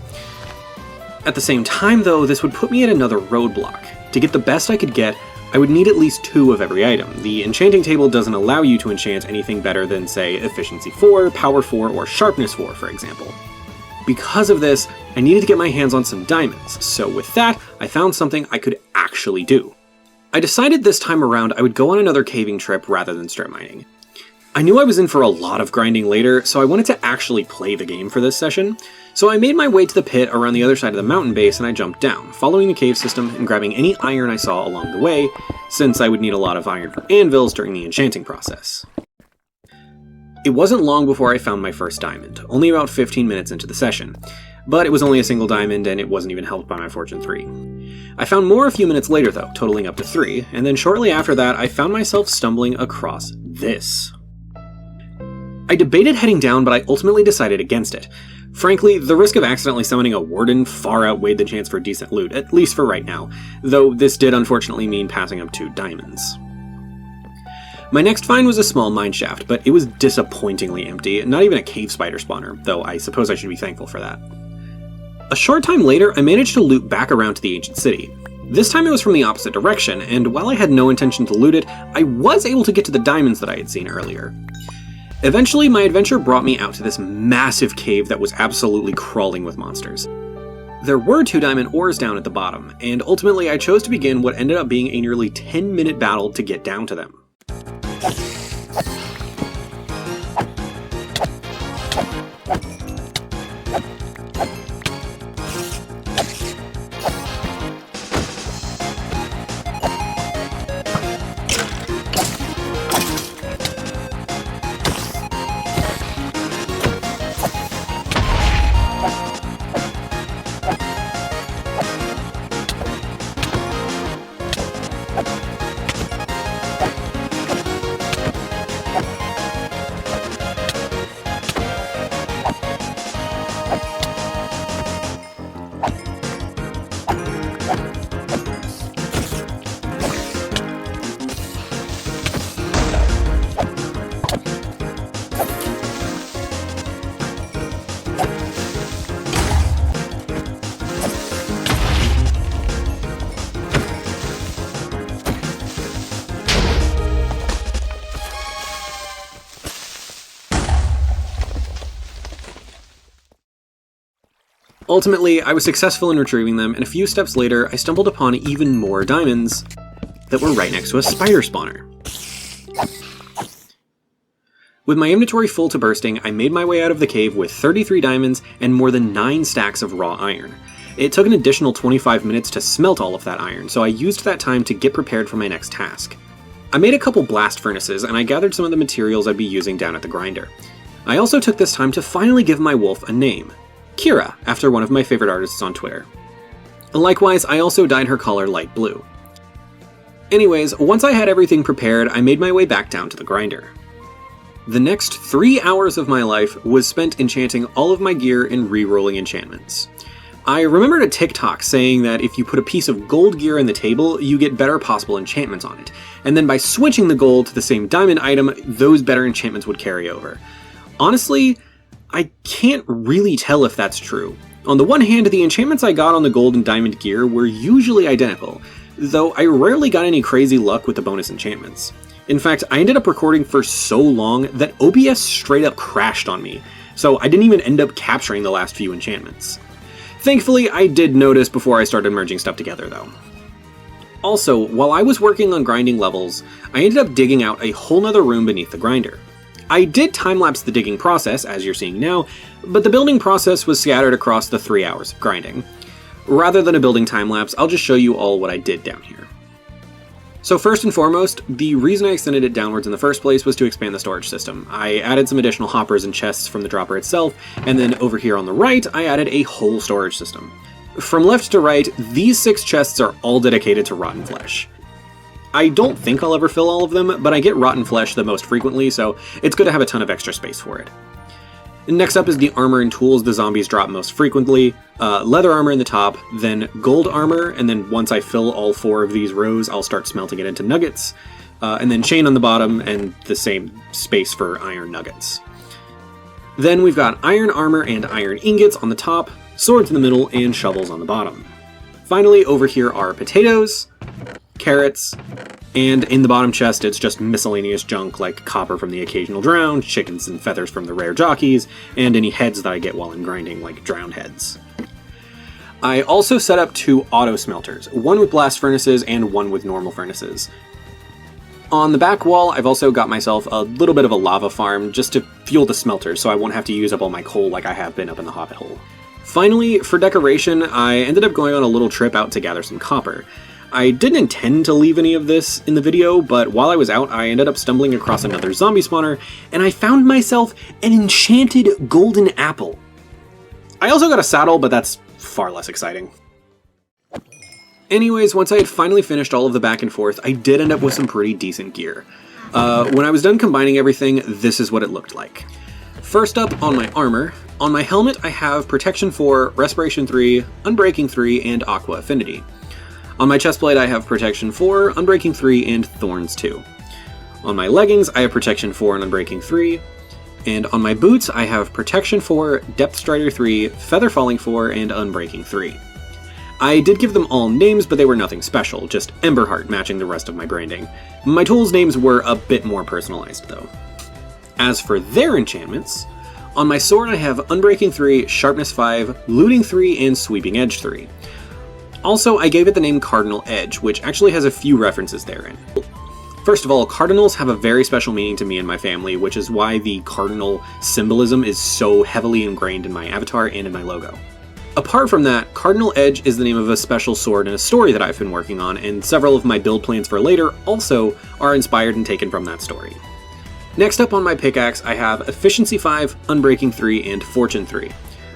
At the same time though, this would put me at another roadblock. To get the best I could get, I would need at least 2 of every item. The enchanting table doesn't allow you to enchant anything better than, say, Efficiency 4, Power 4, or Sharpness 4, for example. Because of this, I needed to get my hands on some diamonds, so with that, I found something I could actually do. I decided this time around I would go on another caving trip rather than strip mining. I knew I was in for a lot of grinding later, so I wanted to actually play the game for this session, so I made my way to the pit around the other side of the mountain base and I jumped down, following the cave system and grabbing any iron I saw along the way, since I would need a lot of iron for anvils during the enchanting process. It wasn't long before I found my first diamond, only about 15 minutes into the session, but it was only a single diamond and it wasn't even helped by my fortune 3. I found more a few minutes later though, totaling up to 3, and then shortly after that I found myself stumbling across this. I debated heading down, but I ultimately decided against it. Frankly, the risk of accidentally summoning a warden far outweighed the chance for decent loot, at least for right now, though this did unfortunately mean passing up 2 diamonds. My next find was a small mineshaft, but it was disappointingly empty, not even a cave spider spawner, though I suppose I should be thankful for that. A short time later, I managed to loop back around to the ancient city. This time it was from the opposite direction, and while I had no intention to loot it, I was able to get to the diamonds that I had seen earlier. Eventually, my adventure brought me out to this massive cave that was absolutely crawling with monsters. There were 2 diamond ores down at the bottom, and ultimately I chose to begin what ended up being a nearly 10-minute battle to get down to them. Ultimately, I was successful in retrieving them, and a few steps later, I stumbled upon even more diamonds that were right next to a spider spawner. With my inventory full to bursting, I made my way out of the cave with 33 diamonds and more than 9 stacks of raw iron. It took an additional 25 minutes to smelt all of that iron, so I used that time to get prepared for my next task. I made a couple blast furnaces, and I gathered some of the materials I'd be using down at the grinder. I also took this time to finally give my wolf a name. Kira, after one of my favorite artists on Twitter. Likewise, I also dyed her color light blue. Anyways, once I had everything prepared, I made my way back down to the grinder. The next 3 hours of my life was spent enchanting all of my gear and re-rolling enchantments. I remembered a TikTok saying that if you put a piece of gold gear in the table, you get better possible enchantments on it, and then by switching the gold to the same diamond item, those better enchantments would carry over. Honestly, I can't really tell if that's true. On the one hand, the enchantments I got on the gold and diamond gear were usually identical, though I rarely got any crazy luck with the bonus enchantments. In fact, I ended up recording for so long that OBS straight up crashed on me, so I didn't even end up capturing the last few enchantments. Thankfully, I did notice before I started merging stuff together though. Also, while I was working on grinding levels, I ended up digging out a whole nother room beneath the grinder. I did time-lapse the digging process, as you're seeing now, but the building process was scattered across the 3 hours of grinding. Rather than a building time-lapse, I'll just show you all what I did down here. So first and foremost, the reason I extended it downwards in the first place was to expand the storage system. I added some additional hoppers and chests from the dropper itself, and then over here on the right, I added a whole storage system. From left to right, these 6 chests are all dedicated to rotten flesh. I don't think I'll ever fill all of them, but I get rotten flesh the most frequently, so it's good to have a ton of extra space for it. Next up is the armor and tools the zombies drop most frequently. Leather armor in the top, then gold armor, and then once I fill all 4 of these rows, I'll start smelting it into nuggets. And then chain on the bottom, and the same space for iron nuggets. Then we've got iron armor and iron ingots on the top, swords in the middle, and shovels on the bottom. Finally, over here are potatoes, carrots, and in the bottom chest it's just miscellaneous junk like copper from the occasional drowned, chickens and feathers from the rare jockeys, and any heads that I get while I'm grinding, like drowned heads. I also set up 2 auto smelters, one with blast furnaces and one with normal furnaces. On the back wall, I've also got myself a little bit of a lava farm just to fuel the smelters so I won't have to use up all my coal like I have been up in the Hobbit hole. Finally, for decoration, I ended up going on a little trip out to gather some copper. I didn't intend to leave any of this in the video, but while I was out, I ended up stumbling across another zombie spawner, and I found myself an enchanted golden apple. I also got a saddle, but that's far less exciting. Anyways, once I had finally finished all of the back and forth, I did end up with some pretty decent gear. When I was done combining everything, this is what it looked like. First up, on my armor. On my helmet, I have Protection 4, Respiration 3, Unbreaking 3, and Aqua Affinity. On my chestplate, I have Protection 4, Unbreaking 3, and Thorns 2. On my leggings, I have Protection 4 and Unbreaking 3. And on my boots, I have Protection 4, Depth Strider 3, Feather Falling 4, and Unbreaking 3. I did give them all names, but they were nothing special, just Emberheart matching the rest of my branding. My tools' names were a bit more personalized, though. As for their enchantments, on my sword I have Unbreaking 3, Sharpness 5, Looting 3, and Sweeping Edge 3. Also, I gave it the name Cardinal Edge, which actually has a few references therein. First of all, cardinals have a very special meaning to me and my family, which is why the cardinal symbolism is so heavily ingrained in my avatar and in my logo. Apart from that, Cardinal Edge is the name of a special sword in a story that I've been working on, and several of my build plans for later also are inspired and taken from that story. Next up on my pickaxe, I have Efficiency 5, Unbreaking 3, and Fortune 3.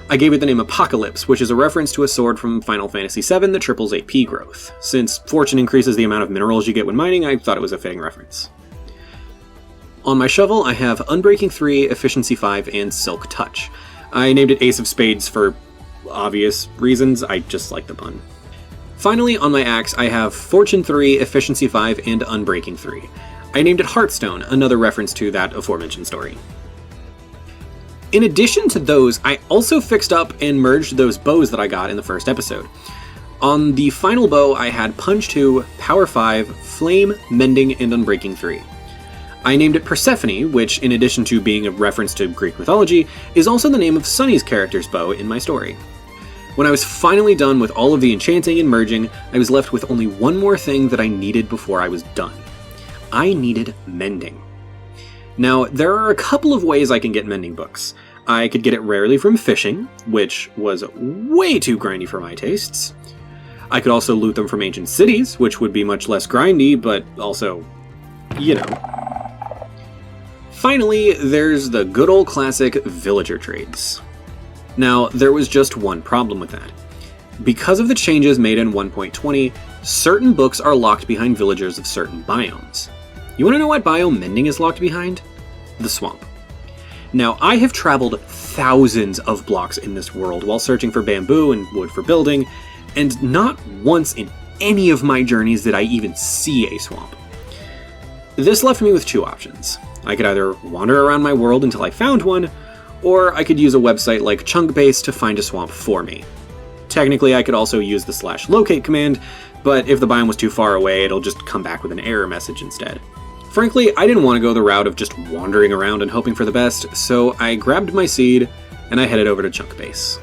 I gave it the name Apocalypse, which is a reference to a sword from Final Fantasy VII that triples AP growth. Since Fortune increases the amount of minerals you get when mining, I thought it was a fitting reference. On my shovel, I have Unbreaking 3, Efficiency 5, and Silk Touch. I named it Ace of Spades for obvious reasons, I just like the pun. Finally, on my axe, I have Fortune 3, Efficiency 5, and Unbreaking 3. I named it Hearthstone, another reference to that aforementioned story. In addition to those, I also fixed up and merged those bows that I got in the first episode. On the final bow, I had Punch 2, Power 5, Flame, Mending, and Unbreaking 3. I named it Persephone, which, in addition to being a reference to Greek mythology, is also the name of Sunny's character's bow in my story. When I was finally done with all of the enchanting and merging, I was left with only one more thing that I needed before I was done. I needed mending. Now, there are a couple of ways I can get mending books. I could get it rarely from fishing, which was way too grindy for my tastes. I could also loot them from ancient cities, which would be much less grindy, but also, you know. Finally, there's the good old classic villager trades. Now, there was just one problem with that. Because of the changes made in 1.20, certain books are locked behind villagers of certain biomes. You want to know what biome mending is locked behind? The swamp. Now, I have traveled thousands of blocks in this world while searching for bamboo and wood for building, and not once in any of my journeys did I even see a swamp. This left me with two options. I could either wander around my world until I found one, or I could use a website like Chunkbase to find a swamp for me. Technically, I could also use the /locate command, but if the biome was too far away, it'll just come back with an error message instead. Frankly, I didn't want to go the route of just wandering around and hoping for the best, so I grabbed my seed and I headed over to Chunkbase.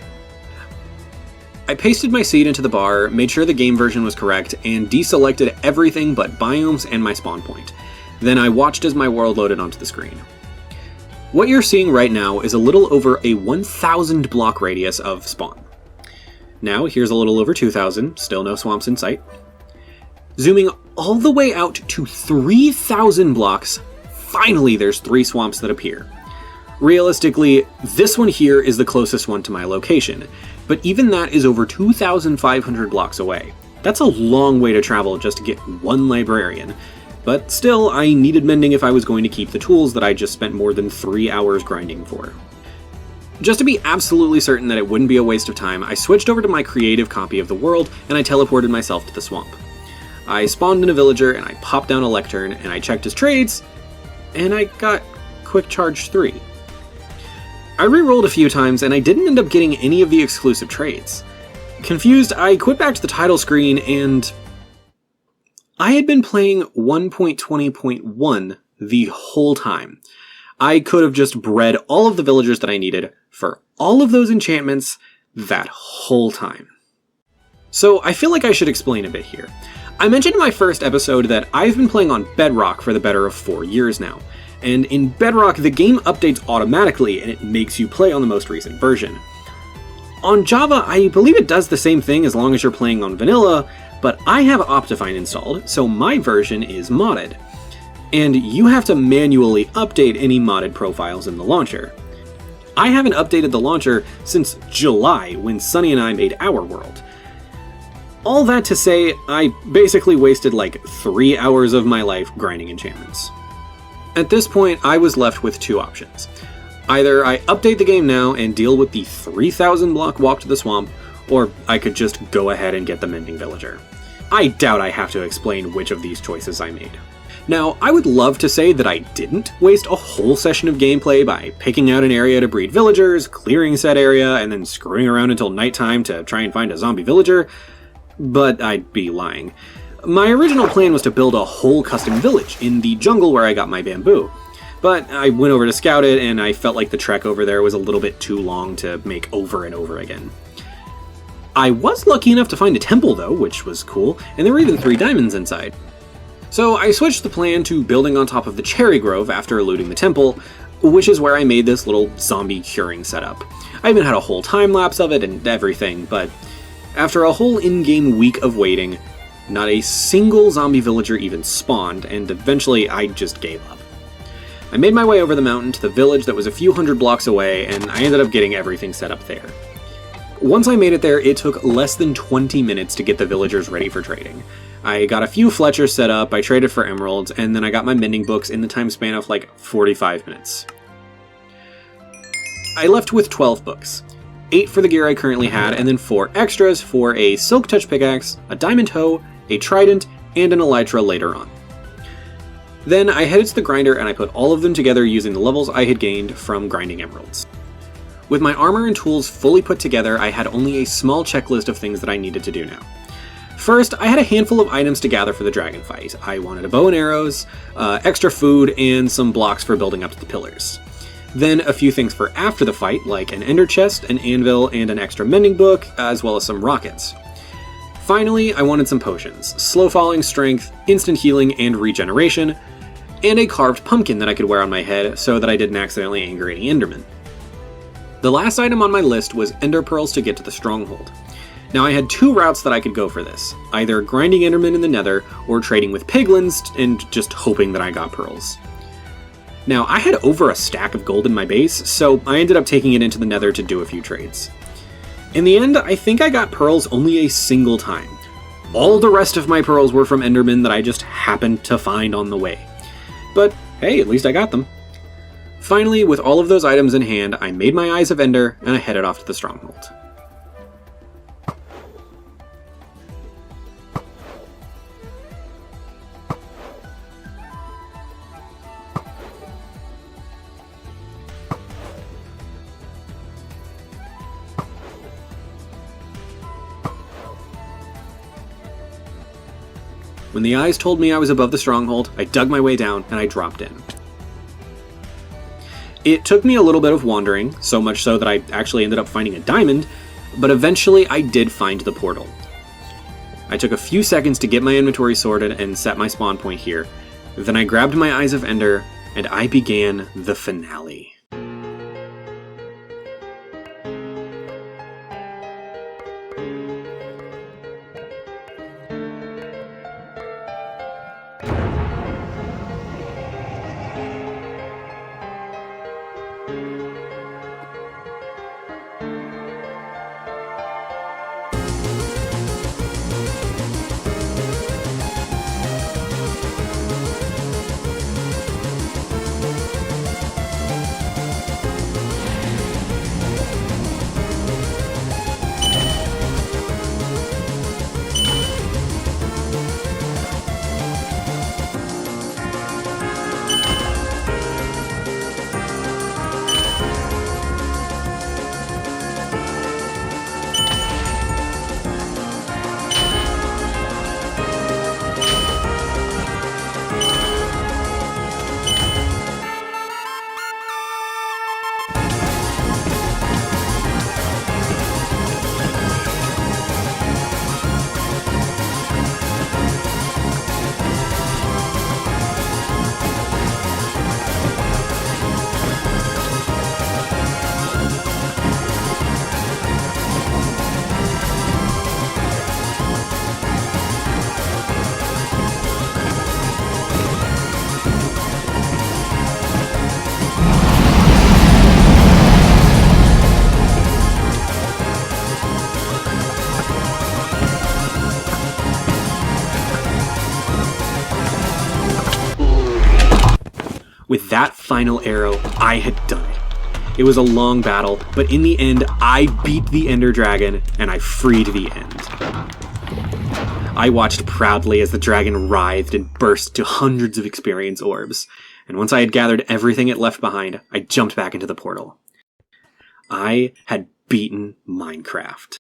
I pasted my seed into the bar, made sure the game version was correct, and deselected everything but biomes and my spawn point. Then I watched as my world loaded onto the screen. What you're seeing right now is a little over a 1,000 block radius of spawn. Now, here's a little over 2,000, still no swamps in sight. Zooming all the way out to 3,000 blocks, finally there's 3 swamps that appear. Realistically, this one here is the closest one to my location, but even that is over 2,500 blocks away. That's a long way to travel just to get one librarian. But still, I needed mending if I was going to keep the tools that I just spent more than 3 hours grinding for. Just to be absolutely certain that it wouldn't be a waste of time, I switched over to my creative copy of the world and I teleported myself to the swamp. I spawned in a villager and I popped down a lectern and I checked his trades, and I got Quick Charge 3. I re-rolled a few times and I didn't end up getting any of the exclusive trades. Confused, I quit back to the title screen and I had been playing 1.20.1 the whole time. I could have just bred all of the villagers that I needed for all of those enchantments that whole time. So I feel like I should explain a bit here. I mentioned in my first episode that I've been playing on Bedrock for the better of 4 years now, and in Bedrock the game updates automatically and it makes you play on the most recent version. On Java, I believe it does the same thing as long as you're playing on vanilla, but I have Optifine installed, so my version is modded. And you have to manually update any modded profiles in the launcher. I haven't updated the launcher since July, when Sunny and I made our world. All that to say, I basically wasted like 3 hours of my life grinding enchantments. At this point, I was left with two options. Either I update the game now and deal with the 3,000 block walk to the swamp, or I could just go ahead and get the mending villager. I doubt I have to explain which of these choices I made. Now, I would love to say that I didn't waste a whole session of gameplay by picking out an area to breed villagers, clearing said area, and then screwing around until nighttime to try and find a zombie villager, but I'd be lying. My original plan was to build a whole custom village in the jungle where I got my bamboo, but I went over to scout it and I felt like the trek over there was a little bit too long to make over and over again. I was lucky enough to find a temple though, which was cool, and there were even 3 diamonds inside. So I switched the plan to building on top of the cherry grove after looting the temple, which is where I made this little zombie curing setup. I even had a whole time lapse of it and everything, but after a whole in-game week of waiting, not a single zombie villager even spawned, and eventually I just gave up. I made my way over the mountain to the village that was a few hundred blocks away, and I ended up getting everything set up there. Once I made it there, it took less than 20 minutes to get the villagers ready for trading. I got a few Fletchers set up, I traded for emeralds, and then I got my mending books in the time span of like 45 minutes. I left with 12 books. 8 for the gear I currently had, and then 4 extras for a Silk Touch pickaxe, a diamond hoe, a trident, and an elytra later on. Then I headed to the grinder and I put all of them together using the levels I had gained from grinding emeralds. With my armor and tools fully put together, I had only a small checklist of things that I needed to do now. First, I had a handful of items to gather for the dragon fight. I wanted a bow and arrows, extra food, and some blocks for building up to the pillars. Then a few things for after the fight, like an ender chest, an anvil, and an extra mending book, as well as some rockets. Finally, I wanted some potions, slow falling strength, instant healing, and regeneration, and a carved pumpkin that I could wear on my head so that I didn't accidentally anger any endermen. The last item on my list was ender pearls to get to the stronghold. Now I had 2 routes that I could go for this, either grinding endermen in the nether or trading with piglins and just hoping that I got pearls. Now I had over a stack of gold in my base, so I ended up taking it into the nether to do a few trades. In the end, I think I got pearls only a single time. All the rest of my pearls were from endermen that I just happened to find on the way. But hey, at least I got them. Finally, with all of those items in hand, I made my Eyes of Ender and I headed off to the stronghold. When the eyes told me I was above the stronghold, I dug my way down and I dropped in. It took me a little bit of wandering, so much so that I actually ended up finding a diamond, but eventually I did find the portal. I took a few seconds to get my inventory sorted and set my spawn point here, then I grabbed my Eyes of Ender and I began the finale. With that final arrow, I had done it. It was a long battle, but in the end, I beat the Ender Dragon, and I freed the End. I watched proudly as the dragon writhed and burst to hundreds of experience orbs, and once I had gathered everything it left behind, I jumped back into the portal. I had beaten Minecraft.